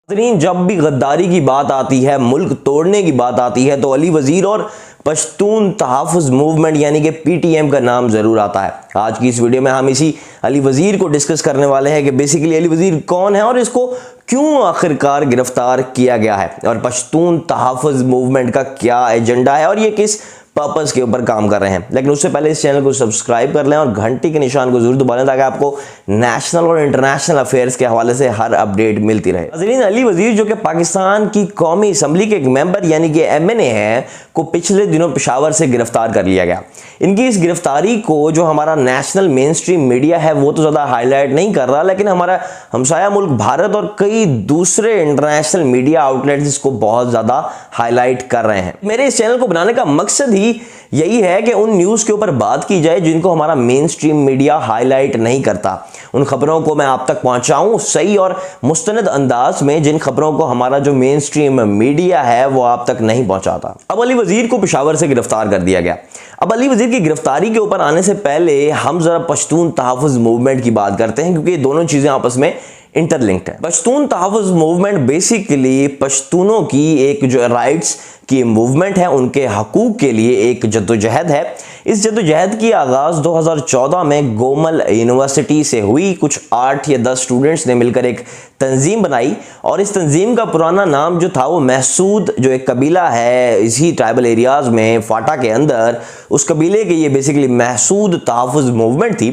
जब भी गद्दारी की बात आती है, मुल्क तोड़ने की बात आती है, तो अली वजीर और पश्तून तहफ़्फ़ुज़ मूवमेंट यानी कि पीटीएम का नाम ज़रूर आता है। आज की इस वीडियो में हम इसी अली वजीर को डिस्कस करने वाले हैं कि बेसिकली अली वजीर कौन है और इसको क्यों आखिरकार गिरफ्तार किया गया है और पश्तून तहफ़्फ़ुज़ मूवमेंट का क्या एजेंडा है और ये किस पर्पस के ऊपर काम कर रहे हैं। लेकिन उससे पहले इस चैनल को सब्सक्राइब कर लें और घंटी के निशान को जरूर दबा लें ताकि आपको नेशनल और इंटरनेशनल अफेयर्स के हवाले से हर अपडेट मिलती रहे। नाज़रीन, अली वजीर जो कि पाकिस्तान की कौमी असम्बली के एक मेंबर यानी कि एमएनए हैं को पिछले दिनों पेशावर से गिरफ्तार कर लिया गया। इनकी इस गिरफ्तारी को जो हमारा नेशनल मेन स्ट्रीम मीडिया है वो तो ज़्यादा हाईलाइट नहीं कर रहा, लेकिन हमारा हमसाया मुल्क भारत और कई दूसरे इंटरनेशनल मीडिया आउटलेट्स इसको बहुत ज़्यादा हाईलाइट कर रहे हैं। मेरे इस चैनल को बनाने का मकसद ही यही है कि उन न्यूज़ के ऊपर बात की जाए जिनको हमारा मेन स्ट्रीम मीडिया हाईलाइट नहीं करता। उन खबरों को मैं आप तक पहुंचाऊं सही और मुस्तनद अंदाज में, जिन खबरों को हमारा जो मेन स्ट्रीम मीडिया है वो आप तक नहीं पहुंचाता। अब अली वजीर को पेशावर से गिरफ्तार कर दिया गया। अब अली वजीर की गिरफ्तारी के ऊपर आने से पहले हम जरा पश्तून तहफ़्फ़ुज़ मूवमेंट की बात करते हैं, क्योंकि ये दोनों चीजें आपस में इंटरलिंक्ड है। पश्तून तहफ़्फ़ुज़ मूवमेंट बेसिकली पश्तूनों की एक जो राइट्स की मूवमेंट है, उनके हकूक के लिए एक जद्दोजहद है। इस जद्दोजहद की आगाज़ 2014 में गोमल यूनिवर्सिटी से हुई। कुछ 8 या 10 स्टूडेंट्स ने मिलकर एक तंजीम बनाई और इस तंजीम का पुराना नाम जो था वो महसूद, जो एक कबीला है इसी ट्राइबल एरियाज़ में फाटा के अंदर, उस कबीले के ये बेसिकली महसूद तहफ़्फ़ुज़ मूवमेंट थी,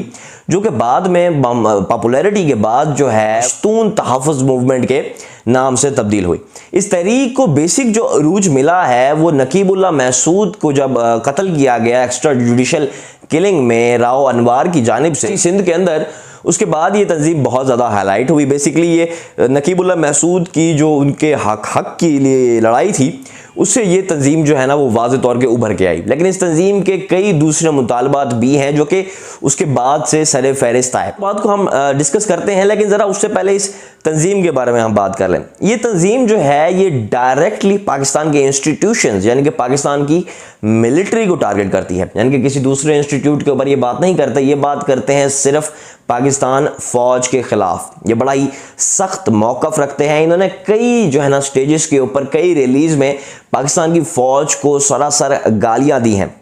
जो कि बाद में पॉपुलैरिटी के बाद जो है पश्तून तहफ़्फ़ुज़ मूवमेंट के नाम से तब्दील हुई। इस तहरीक को बेसिक जो अरूज मिला है वो नकीबुल्लाह महसूद को जब कत्ल किया गया एक्स्ट्रा जुडिशल किलिंग में राव अनवार की जानिब से सिंध के अंदर, उसके बाद ये तंजीम बहुत ज़्यादा हाईलाइट हुई। बेसिकली ये नकीबुल्लाह महसूद की जो उनके हक के लिए लड़ाई थी उससे ये तंजीम जो है ना वो वाज़े तौर पे उभर के आई। लेकिन इस तंजीम के कई दूसरे मुतालबात भी हैं जो कि उसके बाद से सरे फहरिस्त आए। बात को हम डिस्कस करते हैं, लेकिन ज़रा उससे पहले इस तंजीम के बारे में हम बात कर लें। ये तंजीम जो है ये डायरेक्टली पाकिस्तान के इंस्टीट्यूशंस यानी कि पाकिस्तान की मिलिट्री को टारगेट करती है, यानी कि किसी दूसरे इंस्टीट्यूट के ऊपर ये बात नहीं करते। ये बात करते हैं सिर्फ पाकिस्तान फौज के खिलाफ। ये बड़ा ही सख्त मौकफ रखते हैं। इन्होंने कई जो है ना स्टेजेस के ऊपर कई रिलीज में पाकिस्तान की फौज को सरासर गालियां दी हैं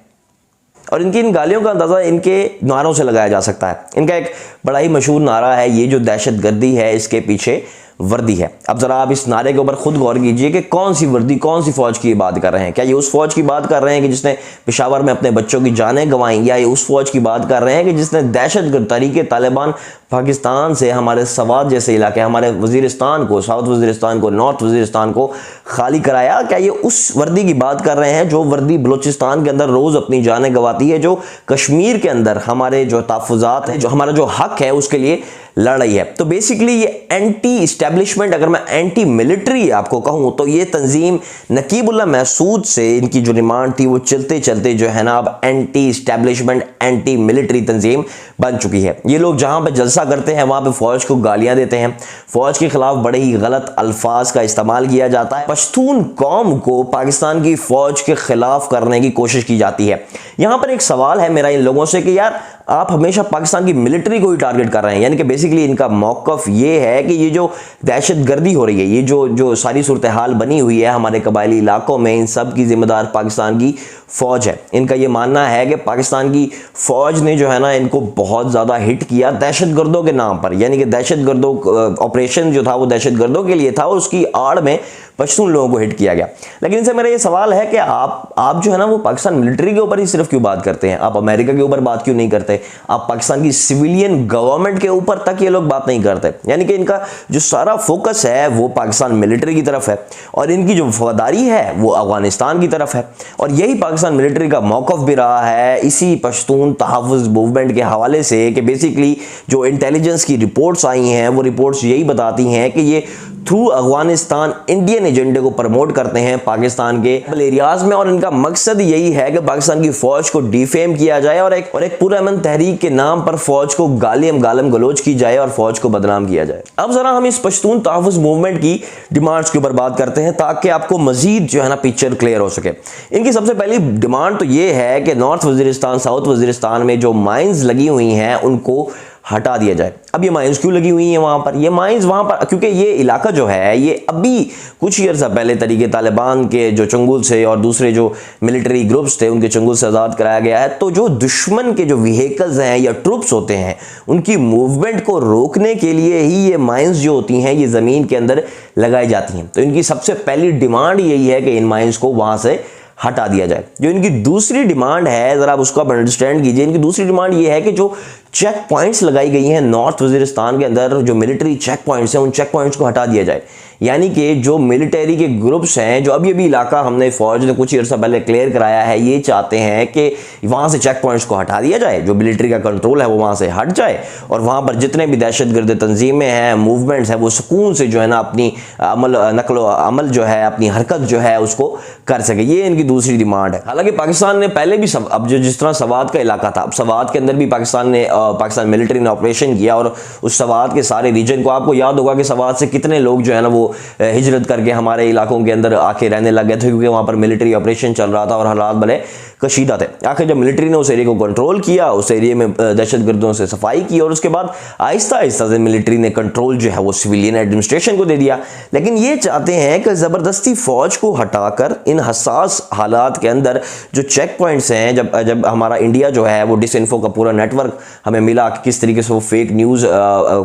और इनकी इन गालियों का अंदाज़ा इनके नारों से लगाया जा सकता है। इनका एक बड़ा ही मशहूर नारा है, ये जो दहशतगर्दी है इसके पीछे वर्दी है। अब जरा आप इस नारे के ऊपर खुद गौर कीजिए कि कौन सी वर्दी, कौन सी फौज की बात कर रहे हैं। क्या ये उस फौज की बात कर रहे हैं कि जिसने पेशावर में अपने बच्चों की जानें गंवाई, या ये उस फौज की बात कर रहे हैं कि जिसने दहशतगर्द तरीके तालिबान पाकिस्तान से हमारे सवात जैसे इलाके, हमारे वजीरिस्तान को, साउथ वजीरिस्तान को, नॉर्थ वजीरिस्तान को खाली कराया? क्या ये उस वर्दी की बात कर रहे हैं जो वर्दी बलूचिस्तान के अंदर रोज़ अपनी जानें गंवाती है, जो कश्मीर के अंदर हमारे जो तहफ़्फ़ुज़ात है, जो हमारा जो हक है उसके लिए लड़ रही है? तो बेसिकली ये एंटी इस्टेब्लिशमेंट, अगर मैं एंटी मिलिट्री आपको कहूं तो ये तंजीम नकीबुल्लाह महसूद से इनकी जो डिमांड थी वो चलते चलते जो है ना अब एंटी इस्टेब्लिशमेंट एंटी मिलिट्री तंजीम बन चुकी है। ये लोग जहां पे जलसा करते हैं वहां पे फौज को गालियां देते हैं, फौज के खिलाफ बड़े ही गलत अल्फाज का इस्तेमाल किया जाता है, पश्तून कौम को पाकिस्तान की फौज के खिलाफ करने की कोशिश की जाती है। यहां पर एक सवाल है मेरा इन लोगों से कि यार आप हमेशा पाकिस्तान की मिलिट्री को ही टारगेट कर रहे हैं, यानी कि बेसिकली इनका मौकफ ये है कि ये जो दहशतगर्दी हो रही है, ये जो सारी सूरत हाल बनी हुई है हमारे कबायली इलाकों में, इन सब की जिम्मेदार पाकिस्तान की फौज है। इनका ये मानना है कि पाकिस्तान की फौज ने जो है ना इनको बहुत ज़्यादा हिट किया दहशतगर्दों के नाम पर, यानी कि दहशतगर्दों ऑपरेशन जो था वो दहशतगर्दों के लिए था और उसकी आड़ में पश्तून लोगों को हिट किया गया। लेकिन इनसे मेरा ये सवाल है कि आप जो है ना वो पाकिस्तान मिलिट्री के ऊपर ही सिर्फ क्यों बात करते हैं? आप अमेरिका के ऊपर बात क्यों नहीं करते? आप पाकिस्तान की सिविलियन गवर्नमेंट के ऊपर तक ये लोग बात नहीं करते। यानी कि इनका जो सारा फोकस है वो पाकिस्तान मिलिट्री की तरफ है और इनकी जो वफादारी है वो अफगानिस्तान की तरफ है। और यही पाकिस्तान मिलिट्री का मौकफ भी रहा है इसी पश्तून तहफ़्फ़ुज़ मूवमेंट के हवाले से कि बेसिकली जो इंटेलिजेंस की रिपोर्ट्स आई हैं वो रिपोर्ट्स यही बताती हैं कि ये थ्रू अफगानिस्तान इंडियन एजेंडे को प्रमोट करते हैं पाकिस्तान के एरियाज में, और इनका मकसद यही है कि पाकिस्तान की फौज को डिफेम किया जाए और एक पुरअमन तहरीक के नाम पर फौज को गालिम गलोच की जाए और फौज को बदनाम किया जाए। अब जरा हम इस पश्तून तहफ़्फ़ुज़ मूवमेंट की डिमांड्स के ऊपर बात करते हैं ताकि आपको मजीद जो है ना पिक्चर क्लियर हो सके। इनकी सबसे पहली डिमांड तो ये है कि नॉर्थ वजीरिस्तान, साउथ वजीरिस्तान में जो माइंस लगी हुई हैं उनको हटा दिया जाए। अब ये माइंस क्यों लगी हुई हैं वहाँ पर? ये माइंस वहाँ पर क्योंकि ये इलाका जो है ये अभी कुछ ईयर से पहले तरीके तालिबान के जो चंगुल से और दूसरे जो मिलिट्री ग्रुप्स थे उनके चंगुल से आज़ाद कराया गया है। तो जो दुश्मन के जो व्हीकल्स हैं या ट्रुप्स होते हैं उनकी मूवमेंट को रोकने के लिए ही ये माइंस जो होती हैं ये ज़मीन के अंदर लगाई जाती हैं। तो इनकी सबसे पहली डिमांड यही है कि इन माइंस को वहाँ से हटा दिया जाए। जो इनकी दूसरी डिमांड है ज़रा उसको आप अंडरस्टैंड कीजिए। इनकी दूसरी डिमांड ये है कि जो चेक पॉइंट्स लगाई गई हैं नॉर्थ वजीरिस्तान के अंदर, जो मिलिट्री चेक पॉइंट्स हैं उन चेक पॉइंट्स को हटा दिया जाए। यानी कि जो मिलिट्री के ग्रुप्स हैं जो अभी अभी इलाका हमने फौज ने कुछ अर्सा पहले क्लियर कराया है, ये चाहते हैं कि वहाँ से चेक पॉइंट्स को हटा दिया जाए, जो मिलिट्री का कंट्रोल है वो वहाँ से हट जाए और वहाँ पर जितने भी दहशतगर्द तंजीमें हैं, मूवमेंट्स हैं, वो सुकून से जो है ना अपनी नकलो अमल जो है, अपनी हरकत जो है उसको कर सके। ये इनकी दूसरी डिमांड है। हालांकि पाकिस्तान ने पहले भी अब जो जिस तरह सवात का इलाका था, अब सवात के अंदर भी पाकिस्तान मिलिट्री ने ऑपरेशन किया और उस सवात के सारे रीजन को, आपको याद होगा कि सवात से कितने लोग जो है ना वो हिजरत करके हमारे इलाकों के अंदर आके रहने लग गए थे क्योंकि वहाँ पर मिलिट्री ऑपरेशन चल रहा था और हालात बड़े कशीदा थे। आखिर जब मिलिट्री ने उस एरिया को कंट्रोल किया, उस एरिया में दहशतगर्दों से सफाई की और उसके बाद आहिस्ता आहिस्ता से मिलिट्री ने कंट्रोल जो है वो सिविलियन एडमिनिस्ट्रेशन को दे दिया। लेकिन ये चाहते हैं कि ज़बरदस्ती फौज को हटाकर इन हसास हालात के अंदर जो चेक पॉइंट्स हैं, जब हमारा इंडिया जो है वो डिसइंफो का पूरा नेटवर्क हमें मिला कि किस तरीके से वो फेक न्यूज़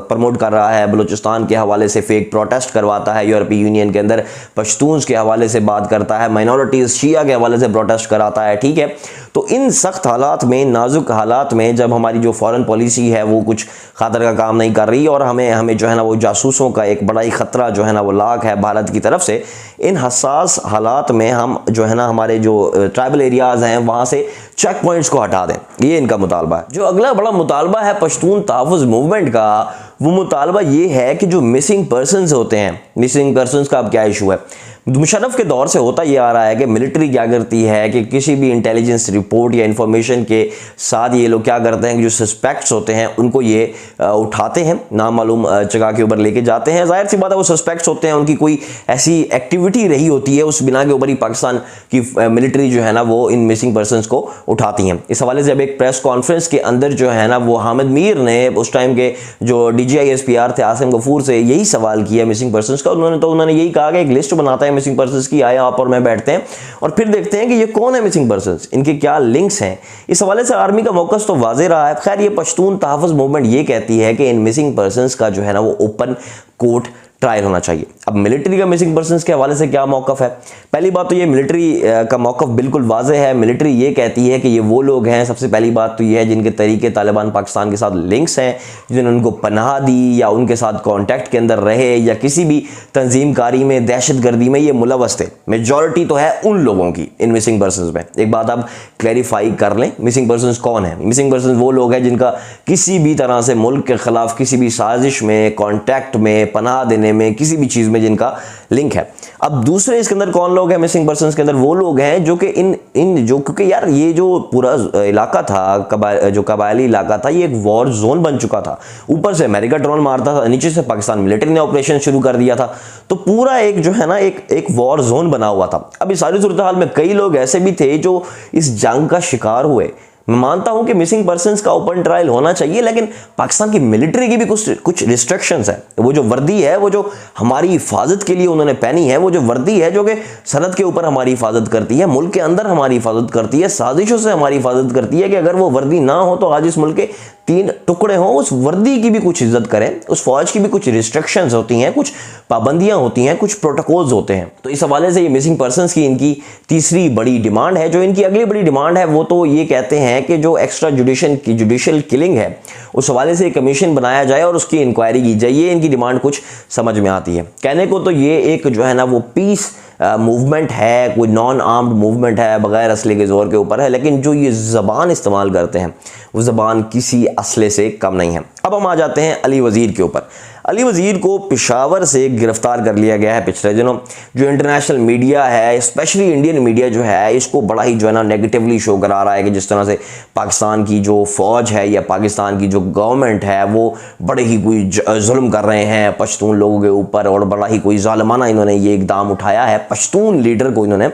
प्रमोट कर रहा है, बलूचिस्तान के हवाले से फेक प्रोटेस्ट करवाता है, यूरोपीय यूनियन के अंदर पश्तून्स के हवाले से बात करता है, माइनॉरिटीज़ शिया के हवाले से प्रोटेस्ट कराता है। ठीक है, तो इन सख्त हालात में, नाजुक हालात में जब हमारी जो फॉरेन पॉलिसी है वो कुछ खातर का काम नहीं कर रही और हमें जो है ना वो जासूसों का एक बड़ा ही ख़तरा जो है ना वो लाक है भारत की तरफ से, इन हसास हालात में हम जो है ना हमारे जो ट्राइबल एरियाज़ हैं वहाँ से चेक पॉइंट्स को हटा दें। ये इनका मुतालबा है। जो अगला बड़ा मुतालबा है पश्तून तहफ़्फ़ुज़ मूवमेंट का, वो मुतालबा ये है कि जो मिसिंग पर्सनस होते हैं, मिसिंग पर्सनस का अब क्या इशू है? मुशर्रफ के दौर से होता ये आ रहा है कि मिलिट्री क्या करती है कि किसी भी इंटेलिजेंस रिपोर्ट या इंफॉर्मेशन के साथ ये लोग क्या करते हैं कि जो सस्पेक्ट्स होते हैं उनको ये उठाते हैं, नामालूम जगह के ऊपर लेके जाते हैं। जाहिर सी बात है वो सस्पेक्ट्स होते हैं, उनकी कोई ऐसी एक्टिविटी रही होती है, उस बिना के ऊपर ही पाकिस्तान की मिलिट्री जो है ना वो इन मिसिंग पर्सनस को उठाती हैं। इस हवाले से अब एक प्रेस कॉन्फ्रेंस के अंदर जो है ना वो हामिद मीर ने उस टाइम के जो DGI-SPR थे आसिम गफूर से यही सवाल किया मिसिंग पर्सनस का। उन्होंने यही कहा कि एक लिस्ट बनाता है मिसिंग पर्सनस की, आए आप और मैं बैठते हैं और फिर देखते हैं कि ये कौन है मिसिंग पर्सनस, इनके क्या लिंक्स हैं। इस हवाले से आर्मी का मौक़िफ़ तो वाज़ेह रहा है। खैर ये पश्तून तहफ़्फ़ुज़ मूवमेंट ये कहती है कि इन मिसिंग पर्सनस का जो है ना वो ओपन कोर्ट ट्रायल होना चाहिए। अब मिलिट्री का मिसिंग पर्सनस के हवाले से क्या मौक़िफ़ है? पहली बात तो ये मिलिट्री का मौक़िफ़ बिल्कुल वाज़ेह है। मिलिट्री ये कहती है कि ये वो लोग हैं, सबसे पहली बात तो ये है जिनके तरीके तालिबान पाकिस्तान के साथ लिंक्स हैं, जिन्होंने उनको पनाह दी या उनके साथ कॉन्टैक्ट के अंदर रहे या किसी भी तंजीम कारी में, दहशतगर्दी में ये मुलव्वस थे। मेजॉरिटी तो है उन लोगों की इन मिसिंग पर्सनस में। एक बात आप क्लैरिफाई कर लें, मिसिंग पर्सनस कौन है? मिसिंग पर्सनस वो लोग हैं जिनका किसी भी तरह से मुल्क के ख़िलाफ़ किसी भी साजिश में, कॉन्टैक्ट में, पनाह देने में, किसी भी चीज़ में जिनका लिंक है। अब दूसरे इसके अंदर कौन लोग हैं मिसिंग पर्सनस के अंदर? वो लोग हैं जो कि क्योंकि यार ये जो पूरा इलाका था, जो कबायली इलाका था, ये एक वॉर जोन बन चुका था। ऊपर से अमेरिका ड्रोन मारता था, नीचे से पाकिस्तान मिलिट्री ने ऑपरेशन शुरू कर दिया था, तो पूरा एक जो है ना एक वॉर जोन बना हुआ था। अब इस सारी सूरत हाल में कई लोग ऐसे भी थे जो इस जंग का शिकार हुए। मैं मानता हूं कि मिसिंग पर्सनस का ओपन ट्रायल होना चाहिए, लेकिन पाकिस्तान की मिलिट्री की भी कुछ रिस्ट्रिक्शंस है। वो जो वर्दी है, वो जो हमारी हिफाजत के लिए उन्होंने पहनी है, वो जो वर्दी है जो कि सरहद के ऊपर हमारी हिफाजत करती है, मुल्क के अंदर हमारी हिफाजत करती है, साजिशों से हमारी हिफाजत करती है, कि अगर वो वर्दी ना हो तो आज इस मुल्क के 3 टुकड़े हों। उस वर्दी की भी कुछ इज्जत करें, उस फौज की भी कुछ रिस्ट्रिक्शंस होती हैं, कुछ पाबंदियां होती हैं, कुछ प्रोटोकॉल्स होते हैं। तो इस हवाले से ये मिसिंग पर्सनस की इनकी तीसरी बड़ी डिमांड है। जो इनकी अगली बड़ी डिमांड है वो तो ये कहते हैं कि जो एक्स्ट्रा जुडिशियल किलिंग है उस हवाले से एक कमीशन बनाया जाए और उसकी इंक्वायरी की जाए। ये इनकी डिमांड कुछ समझ में आती है। कहने को तो ये एक जो है ना वो पीस मूवमेंट है, कोई नॉन आर्म्ड मूवमेंट है, बगैर असले के जोर के ऊपर है, लेकिन जो ये ज़बान इस्तेमाल करते हैं वो ज़बान किसी असले से कम नहीं है। अब हम आ जाते हैं अली वज़ीर के ऊपर। अली वज़ीर को पेशावर से गिरफ्तार कर लिया गया है पिछले दिनों। जो इंटरनेशनल मीडिया है, स्पेशली इंडियन मीडिया जो है, इसको बड़ा ही जो है ना नेगेटिवली शो करा रहा है कि जिस तरह से पाकिस्तान की जो फ़ौज है या पाकिस्तान की जो गवर्नमेंट है वो बड़े ही कोई जुल्म कर रहे हैं पश्तून लोगों के ऊपर, और बड़ा ही कोई ज़ालिमाना इन्होंने ये इक़दाम उठाया है पश्तून लीडर को इन्होंने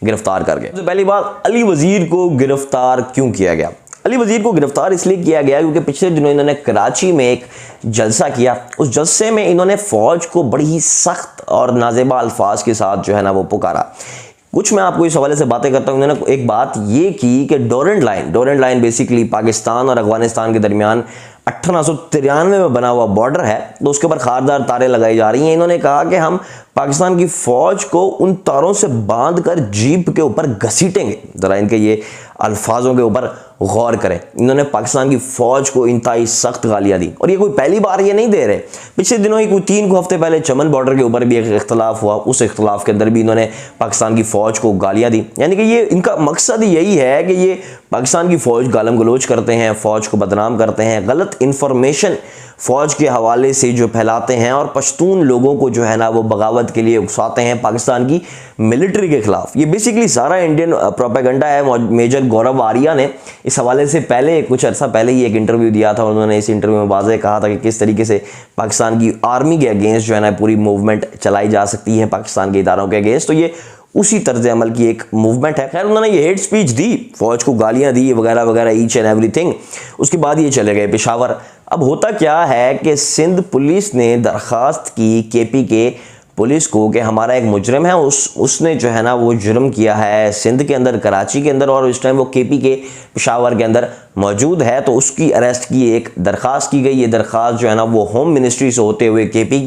गिरफ्तार करके। सबसे पहली बात, अली वज़ीर को गिरफ्तार क्यों किया गया? अली वजीर को गिरफ्तार इसलिए किया गया क्योंकि पिछले दिनों इन्होंने कराची में एक जलसा किया। उस जलसे में इन्होंने फौज को बड़ी ही सख्त और नाजेबा अल्फाज के साथ जो है ना वो पुकारा। कुछ मैं आपको इस हवाले से बातें करता हूँ। इन्होंने एक बात ये की कि डोरेंट लाइन बेसिकली पाकिस्तान और अफगानिस्तान के दरमियान 1893 में बना हुआ बॉर्डर है, तो उसके ऊपर खारदार तारें लगाई जा रही हैं। इन्होंने कहा कि हम पाकिस्तान की फौज को उन तारों से बांधकर जीप के ऊपर घसीटेंगे। जरा इनके ये अल्फाजों के ऊपर गौर करें। इन्होंने पाकिस्तान की फौज को इंतहाई सख्त गालियां दी, और ये कोई पहली बार ये नहीं दे रहे। पिछले दिनों ही कोई 3 हफ्ते पहले चमन बॉर्डर के ऊपर भी एक इख्तलाफ हुआ, उस इख्तलाफ के अंदर भी इन्होंने पाकिस्तान की फौज को गालियां दी। यानी कि ये इनका मकसद यही है कि ये पाकिस्तान की फौज गालम गलोच करते हैं, फौज को बदनाम करते हैं, गलत इंफॉर्मेशन फौज के हवाले से जो फैलाते हैं, और पश्तून लोगों को जो है ना वो बगावत के लिए उकसाते हैं पाकिस्तान की मिलिट्री के खिलाफ। ये बेसिकली सारा इंडियन प्रोपेगेंडा है। मेजर गौरव आर्या ने इस हवाले से पहले कुछ अर्सा पहले ही एक इंटरव्यू दिया था। उन्होंने इस इंटरव्यू में वाज़ेह कहा था कि किस तरीके से पाकिस्तान की आर्मी के अगेंस्ट जो है ना पूरी मूवमेंट चलाई जा सकती है पाकिस्तान के इदारों के अगेंस्ट। तो ये उसी तर्ज अमल की एक मूवमेंट है। खैर, उन्होंने ये हेट स्पीच दी, फौज को गालियां दी वगैरह वगैरह, ईच एंड एवरीथिंग। उसके बाद ये चले गए पेशावर। अब होता क्या है कि सिंध पुलिस ने दरखास्त की केपी के पुलिस को कि हमारा एक मुजरिम है, उसने जो है ना वो जुर्म किया है सिंध के अंदर, कराची के अंदर, और इस टाइम वो केपी के पेशावर के अंदर मौजूद है, तो उसकी अरेस्ट की एक दरखास्त की गई। ये दरखास्त जो है ना वो होम मिनिस्ट्री से होते हुए केपी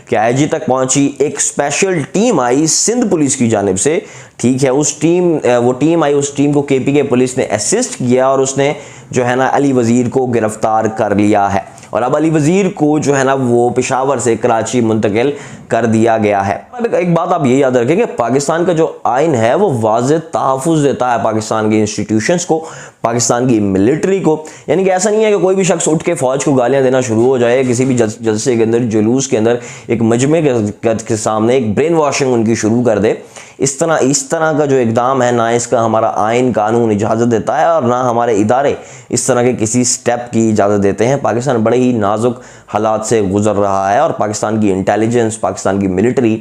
के आईजी तक पहुंची। एक स्पेशल टीम आई सिंध पुलिस की जानिब से, ठीक है, उस टीम आई, उस टीम को केपी के पुलिस ने असिस्ट किया, और उसने जो है ना अली वजीर को गिरफ्तार कर लिया है। और अब अली वजीर को जो है ना वो पेशावर से कराची मुंतकिल कर दिया गया है। एक बात आप ये याद रखें कि पाकिस्तान का जो आइन है वो वाज़ेह तहफ़्फ़ुज़ देता है पाकिस्तान के इंस्टीट्यूशंस को, पाकिस्तान की मिलिट्री को। यानी कि ऐसा नहीं है कि कोई भी शख्स उठ के फौज को गालियां देना शुरू हो जाए किसी भी जलसे के अंदर, जुलूस के अंदर, एक मजमे के सामने एक ब्रेन वॉशिंग उनकी शुरू कर दे। इस तरह का जो इक़दाम है, ना इसका हमारा आइन कानून इजाज़त देता है, और ना हमारे इदारे इस तरह के किसी स्टेप की इजाज़त देते हैं। पाकिस्तान बड़े ही नाजुक हालात से गुजर रहा है, और पाकिस्तान की इंटेलिजेंस, पाकिस्तान की मिलिट्री,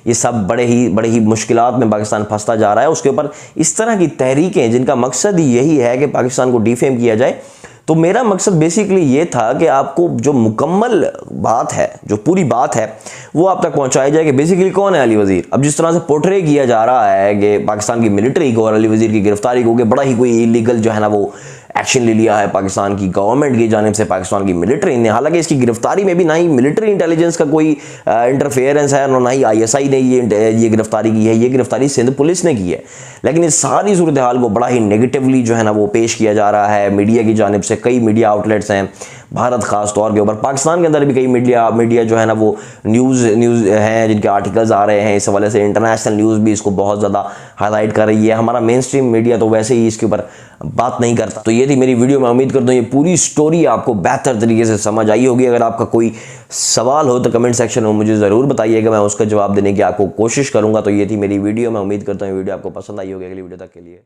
ये सब बड़े ही मुश्किलात में पाकिस्तान फंसता जा रहा है। उसके ऊपर इस तरह की तहरीकें जिनका मकसद ही यही है कि पाकिस्तान को डिफेम किया जाए। तो मेरा मकसद बेसिकली ये था कि आपको जो मुकम्मल बात है, जो पूरी बात है, वो आप तक पहुंचाई जाए कि बेसिकली कौन है अली वजीर। अब जिस तरह से पोर्ट्रे किया जा रहा है कि पाकिस्तान की मिलिट्री को और अली वजीर की गिरफ्तारी को कि बड़ा ही कोई इलीगल जो है ना वो एक्शन ले लिया है पाकिस्तान की गवर्नमेंट की जानिब से, पाकिस्तान की मिलिट्री ने। हालांकि इसकी गिरफ्तारी में भी ना ही मिलिट्री इंटेलिजेंस का कोई इंटरफेरेंस है, ना ही ISI ने ये गिरफ्तारी की है, ये गिरफ्तारी सिंध पुलिस ने की है। लेकिन इस सारी सूरत हाल को बड़ा ही नेगेटिवली जो है ना वो पेश किया जा रहा है मीडिया की जानिब से। कई मीडिया आउटलेट्स हैं भारत खास तौर के ऊपर, पाकिस्तान के अंदर भी कई मीडिया जो है ना वो न्यूज़ हैं जिनके आर्टिकल्स आ रहे हैं। इस हवाले से इंटरनेशनल न्यूज़ भी इसको बहुत ज़्यादा हाईलाइट कर रही है। हमारा मेन स्ट्रीम मीडिया तो वैसे ही इसके ऊपर बात नहीं करता। तो ये थी मेरी वीडियो। मैं उम्मीद करता हूँ ये पूरी स्टोरी आपको बेहतर तरीके से समझ आई होगी। अगर आपका कोई सवाल हो तो कमेंट सेक्शन में मुझे ज़रूर बताइएगा, मैं उसका जवाब देने की आपको कोशिश करूँगा। तो ये थी मेरी वीडियो। मैं उम्मीद करता हूँ वीडियो आपको पसंद आई होगी। अगली वीडियो तक के लिए